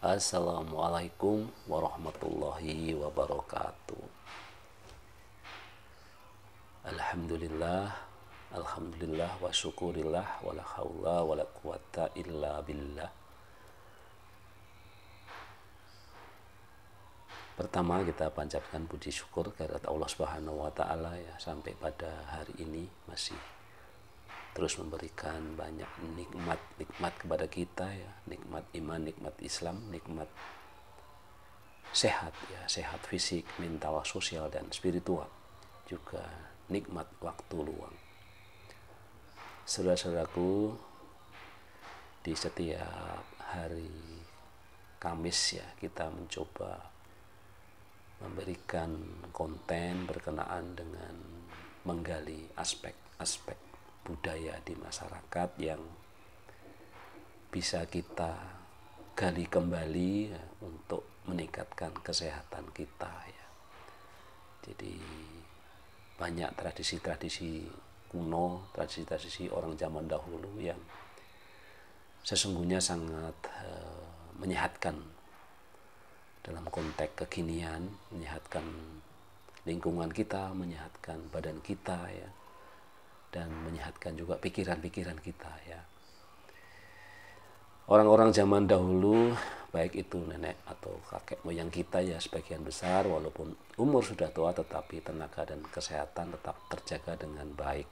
Assalamualaikum warahmatullahi wabarakatuh. Alhamdulillah, alhamdulillah wa syukurillah wa la haula wa la quwata illa billah. Pertama kita panjatkan puji syukur kehadirat Allah Subhanahu wa taala ya, sampai pada hari ini masih terus memberikan banyak nikmat kepada kita ya, nikmat iman, nikmat Islam, nikmat sehat ya, sehat fisik, mental, sosial dan spiritual, juga nikmat waktu luang. Saudara-saudaraku, di setiap hari Kamis ya, kita mencoba memberikan konten berkenaan dengan menggali aspek-aspek budaya di masyarakat yang bisa kita gali kembali ya, untuk meningkatkan kesehatan kita ya. Jadi banyak tradisi-tradisi kuno, tradisi-tradisi orang zaman dahulu yang sesungguhnya sangat menyehatkan dalam konteks kekinian, menyehatkan lingkungan kita, menyehatkan badan kita ya, dan menyehatkan juga pikiran-pikiran kita ya. Orang-orang zaman dahulu, baik itu nenek atau kakek moyang kita ya, sebagian besar walaupun umur sudah tua tetapi tenaga dan kesehatan tetap terjaga dengan baik.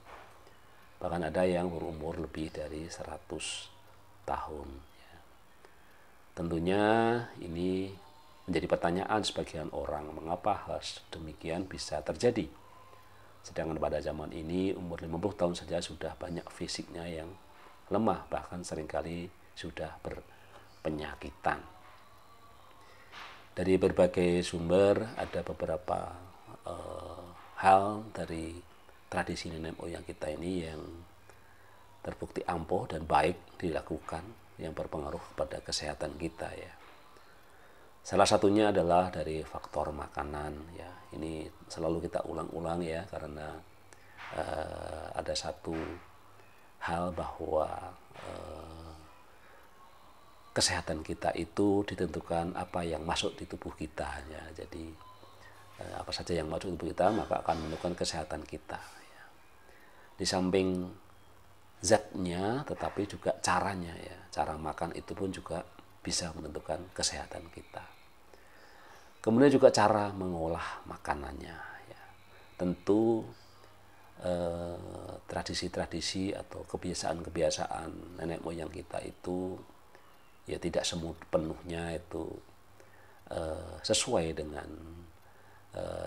Bahkan ada yang berumur lebih dari 100 tahun ya. Tentunya ini menjadi pertanyaan sebagian orang, mengapa hal demikian bisa terjadi? Sedangkan pada zaman ini umur 50 tahun saja sudah banyak fisiknya yang lemah, bahkan seringkali sudah berpenyakitan. Dari berbagai sumber ada beberapa hal dari tradisi nenek moyang kita ini yang terbukti ampuh dan baik dilakukan, yang berpengaruh pada kesehatan kita ya. Salah satunya adalah dari faktor makanan ya. Ini selalu kita ulang-ulang ya, karena ada satu hal bahwa kesehatan kita itu ditentukan apa yang masuk di tubuh kita ya. Jadi apa saja yang masuk di tubuh kita maka akan menentukan kesehatan kita ya. Di samping zatnya tetapi juga caranya ya. Cara makan itu pun juga bisa menentukan kesehatan kita. Kemudian juga cara mengolah makanannya ya. Tentu tradisi-tradisi atau kebiasaan-kebiasaan nenek moyang kita itu ya tidak sepenuhnya itu sesuai dengan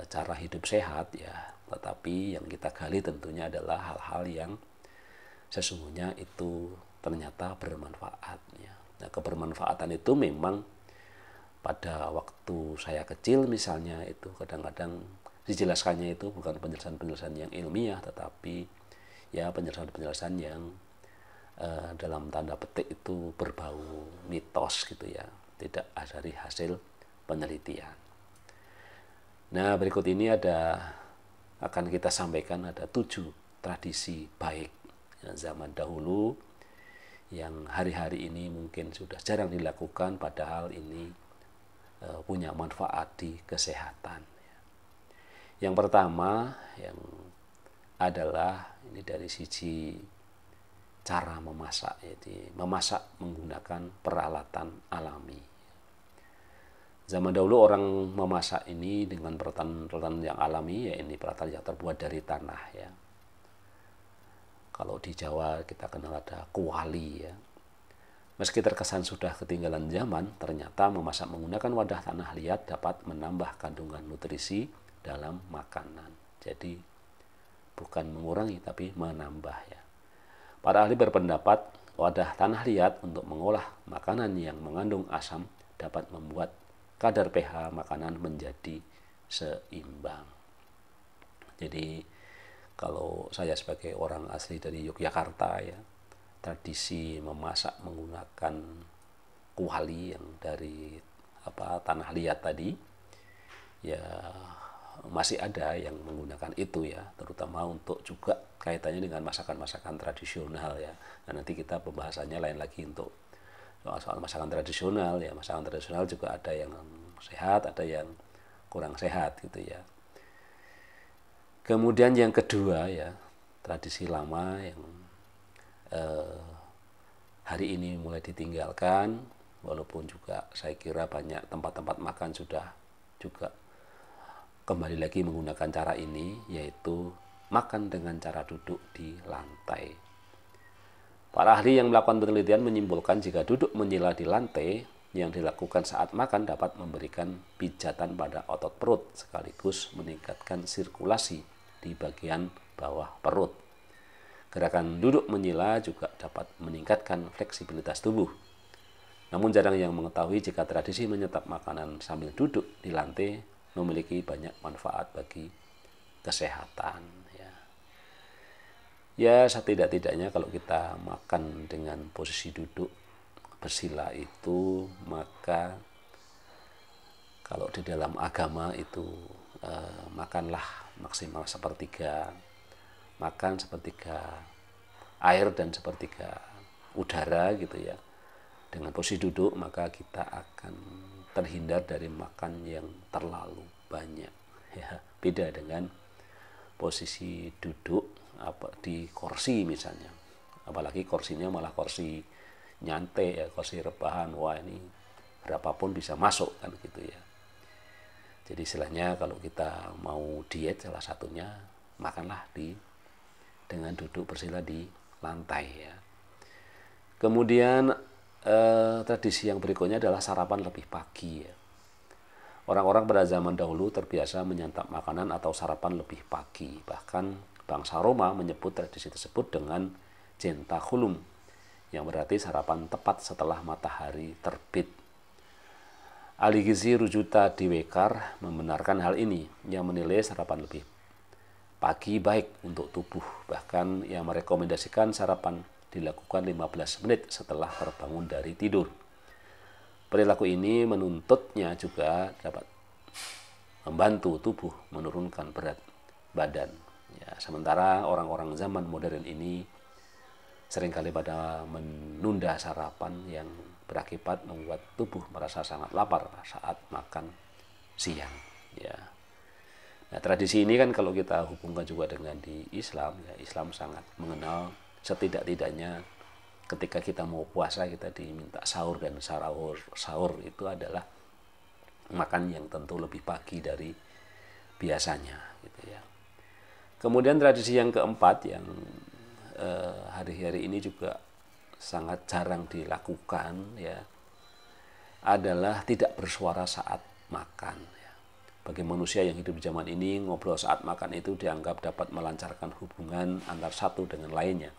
cara hidup sehat ya, tetapi yang kita gali tentunya adalah hal-hal yang sesungguhnya itu ternyata bermanfaat ya. Nah, kebermanfaatan itu memang pada waktu saya kecil misalnya itu kadang-kadang dijelaskannya itu bukan penjelasan-penjelasan yang ilmiah, tetapi ya penjelasan-penjelasan yang dalam tanda petik itu berbau mitos gitu ya, tidak dari hasil penelitian. Nah, berikut ini akan kita sampaikan ada 7 tradisi baik ya, zaman dahulu yang hari-hari ini mungkin sudah jarang dilakukan, padahal ini punya manfaat di kesehatan. Yang pertama yang adalah ini dari sisi cara memasak, jadi memasak menggunakan peralatan alami. Zaman dahulu orang memasak ini dengan peralatan yang alami, ya ini peralatan yang terbuat dari tanah ya. Kalau di Jawa kita kenal ada kuali ya. Meski terkesan sudah ketinggalan zaman, ternyata memasak menggunakan wadah tanah liat dapat menambah kandungan nutrisi dalam makanan. Jadi bukan mengurangi tapi menambah ya. Para ahli berpendapat wadah tanah liat untuk mengolah makanan yang mengandung asam dapat membuat kadar pH makanan menjadi seimbang. Jadi kalau saya sebagai orang asli dari Yogyakarta ya, tradisi memasak menggunakan kuali yang dari tanah liat tadi ya masih ada yang menggunakan itu ya, terutama untuk juga kaitannya dengan masakan-masakan tradisional ya. Nah, nanti kita pembahasannya lain lagi untuk soal masakan tradisional ya, masakan tradisional juga ada yang sehat, ada yang kurang sehat gitu ya. Kemudian yang kedua ya, tradisi lama yang hari ini mulai ditinggalkan, walaupun juga saya kira banyak tempat-tempat makan sudah juga kembali lagi menggunakan cara ini, yaitu makan dengan cara duduk di lantai. Para ahli yang melakukan penelitian menyimpulkan jika duduk menyila di lantai yang dilakukan saat makan dapat memberikan pijatan pada otot perut sekaligus meningkatkan sirkulasi di bagian bawah perut. Gerakan duduk menyila juga dapat meningkatkan fleksibilitas tubuh. Namun jarang yang mengetahui jika tradisi menyantap makanan sambil duduk di lantai memiliki banyak manfaat bagi kesehatan. Ya setidak-tidaknya kalau kita makan dengan posisi duduk bersila itu, maka kalau di dalam agama itu makanlah maksimal sepertiga makan, sepertiga air dan sepertiga udara gitu ya. Dengan posisi duduk maka kita akan terhindar dari makan yang terlalu banyak ya. Beda dengan posisi duduk di kursi misalnya, apalagi kursinya malah kursi nyantai ya, kursi rebahan, wah ini berapapun bisa masuk kan gitu ya. Jadi istilahnya kalau kita mau diet salah satunya makanlah dengan duduk bersila di lantai ya. Kemudian tradisi yang berikutnya adalah sarapan lebih pagi ya. Orang-orang pada zaman dahulu terbiasa menyantap makanan atau sarapan lebih pagi. Bahkan bangsa Roma menyebut tradisi tersebut dengan jentaculum, yang berarti sarapan tepat setelah matahari terbit. Ahli gizi Rujuta Diwekar membenarkan hal ini, yang menilai sarapan lebih pagi baik untuk tubuh. Bahkan yang merekomendasikan sarapan dilakukan 15 menit setelah terbangun dari tidur. Perilaku ini menuntutnya juga dapat membantu tubuh menurunkan berat badan. Ya, sementara orang-orang zaman modern ini seringkali pada menunda sarapan yang berakibat membuat tubuh merasa sangat lapar saat makan siang. Ya. Nah, tradisi ini kan kalau kita hubungkan juga dengan di Islam, ya, Islam sangat mengenal setidak-tidaknya ketika kita mau puasa kita diminta sahur, dan sahur itu adalah makan yang tentu lebih pagi dari biasanya gitu ya. Kemudian tradisi yang keempat yang hari-hari ini juga sangat jarang dilakukan ya, adalah tidak bersuara saat makan ya. Bagi manusia yang hidup di zaman ini, ngobrol saat makan itu dianggap dapat melancarkan hubungan antar satu dengan lainnya.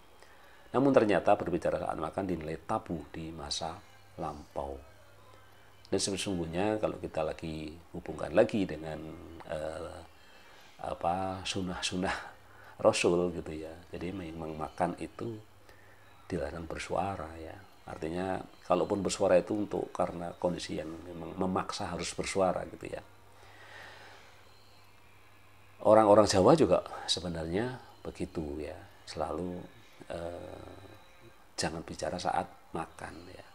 Namun ternyata berbicara saat makan dinilai tabu di masa lampau. Dan sesungguhnya kalau kita lagi hubungkan lagi dengan sunnah-sunnah Rasul gitu ya. Jadi memang makan itu dilarang bersuara ya. Artinya kalaupun bersuara itu untuk karena kondisi yang memang memaksa harus bersuara gitu ya. Orang-orang Jawa juga sebenarnya begitu ya. Selalu jangan bicara saat makan ya.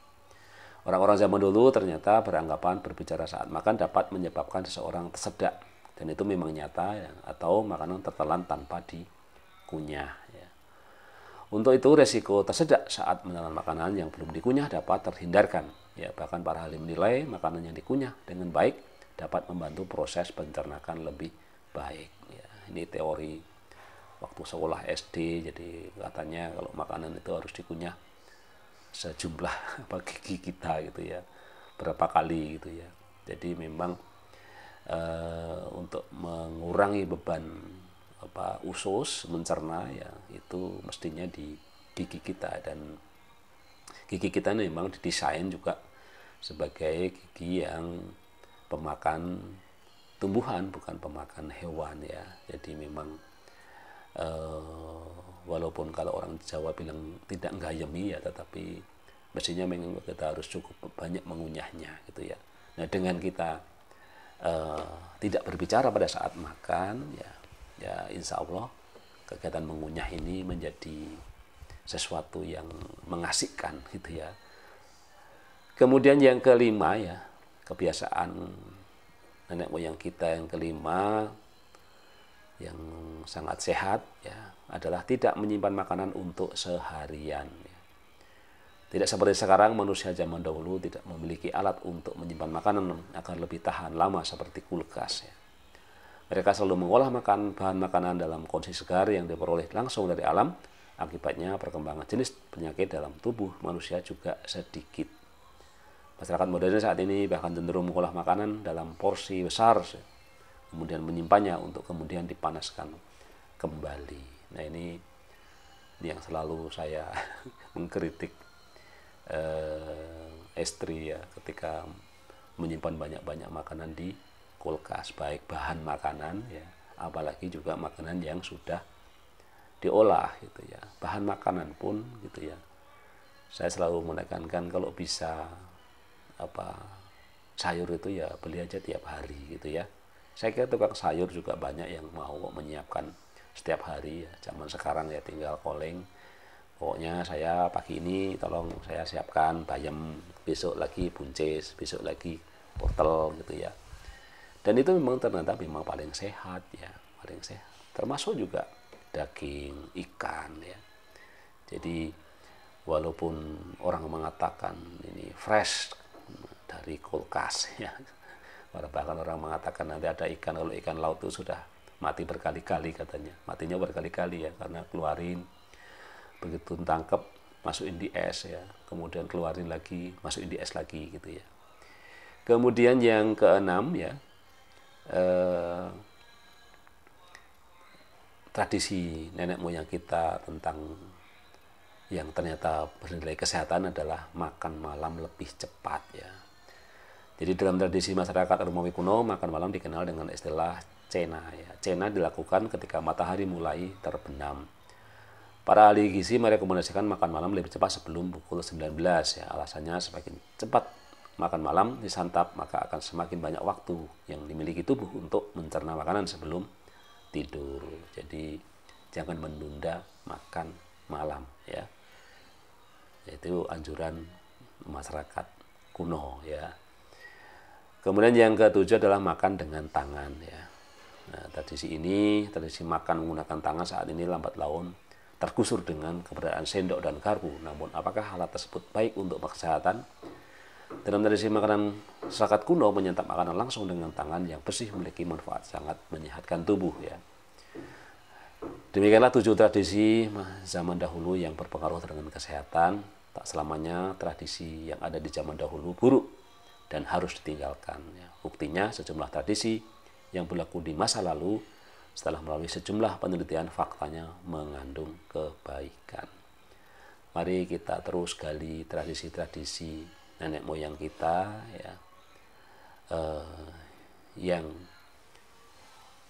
Orang-orang zaman dulu ternyata beranggapan berbicara saat makan dapat menyebabkan seseorang tersedak, dan itu memang nyata ya, atau makanan tertelan tanpa dikunyah ya. Untuk itu resiko tersedak saat menelan makanan yang belum dikunyah dapat terhindarkan ya. Bahkan para ahli menilai makanan yang dikunyah dengan baik dapat membantu proses pencernaan lebih baik ya. Ini teori waktu sekolah SD, jadi katanya kalau makanan itu harus dikunyah sejumlah gigi kita gitu ya, berapa kali gitu ya. Jadi memang untuk mengurangi beban usus mencerna ya, itu mestinya di gigi kita, dan gigi kita memang didesain juga sebagai gigi yang pemakan tumbuhan bukan pemakan hewan ya. Jadi memang walaupun kalau orang Jawa bilang tidak nggayemi ya, tetapi mestinya memang kita harus cukup banyak mengunyahnya gitu ya. Nah, dengan kita tidak berbicara pada saat makan ya insya Allah kegiatan mengunyah ini menjadi sesuatu yang mengasihkan gitu ya. Kemudian yang kelima ya, kebiasaan nenek moyang kita yang kelima yang sangat sehat ya adalah tidak menyimpan makanan untuk seharian. Ya. Tidak seperti sekarang manusia zaman dahulu tidak memiliki alat untuk menyimpan makanan agar lebih tahan lama seperti kulkas. Ya. Mereka selalu mengolah bahan makanan dalam kondisi segar yang diperoleh langsung dari alam. Akibatnya perkembangan jenis penyakit dalam tubuh manusia juga sedikit. Masyarakat modern saat ini bahkan cenderung mengolah makanan dalam porsi besar, kemudian menyimpannya untuk kemudian dipanaskan kembali. Nah ini yang selalu saya mengkritik istri ya ketika menyimpan banyak-banyak makanan di kulkas, baik bahan makanan ya, apalagi juga makanan yang sudah diolah gitu ya. Bahan makanan pun gitu ya. Saya selalu menekankan kalau bisa sayur itu ya beli aja tiap hari gitu ya. Saya kira tukang sayur juga banyak yang mau menyiapkan setiap hari ya. Zaman sekarang ya tinggal calling. Pokoknya saya pagi ini tolong saya siapkan bayam, besok lagi buncis, besok lagi wortel gitu ya. Dan itu memang ternyata memang paling sehat ya, paling sehat. Termasuk juga daging, ikan ya. Jadi walaupun orang mengatakan ini fresh dari kulkas ya. Bahkan orang mengatakan nanti ada ikan, kalau ikan laut itu sudah mati berkali-kali katanya. Matinya berkali-kali ya karena keluarin begitu tangkap masukin di es ya. Kemudian keluarin lagi, masukin di es lagi gitu ya. Kemudian yang keenam ya tradisi nenek moyang kita tentang yang ternyata bernilai kesehatan adalah makan malam lebih cepat ya. Jadi dalam tradisi masyarakat Romawi kuno, makan malam dikenal dengan istilah cena ya. Cena dilakukan ketika matahari mulai terbenam. Para ahli gizi merekomendasikan makan malam lebih cepat sebelum pukul 19 ya. Alasannya semakin cepat makan malam disantap maka akan semakin banyak waktu yang dimiliki tubuh untuk mencerna makanan sebelum tidur. Jadi jangan menunda makan malam ya. Itu anjuran masyarakat kuno ya. Kemudian yang ketujuh adalah makan dengan tangan ya. Nah, tradisi makan menggunakan tangan saat ini lambat laun tergusur dengan keberadaan sendok dan garpu. Namun apakah alat tersebut baik untuk kesehatan? Dalam tradisi makanan masyarakat kuno menyantap makanan langsung dengan tangan yang bersih memiliki manfaat sangat menyehatkan tubuh ya. Demikianlah 7 tradisi zaman dahulu yang berpengaruh dengan kesehatan. Tak selamanya tradisi yang ada di zaman dahulu buruk dan harus ditinggalkan. Buktinya sejumlah tradisi yang berlaku di masa lalu setelah melalui sejumlah penelitian faktanya mengandung kebaikan. Mari kita terus gali tradisi-tradisi nenek moyang kita ya, yang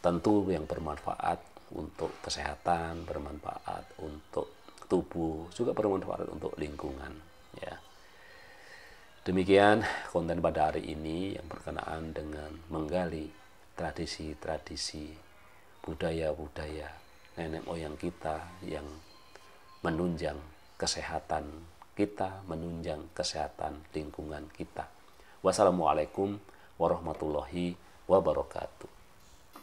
tentu yang bermanfaat untuk kesehatan, bermanfaat untuk tubuh, juga bermanfaat untuk lingkungan ya. Demikian konten pada hari ini yang berkenaan dengan menggali tradisi-tradisi budaya-budaya nenek moyang kita yang menunjang kesehatan kita, menunjang kesehatan lingkungan kita. Wassalamualaikum warahmatullahi wabarakatuh.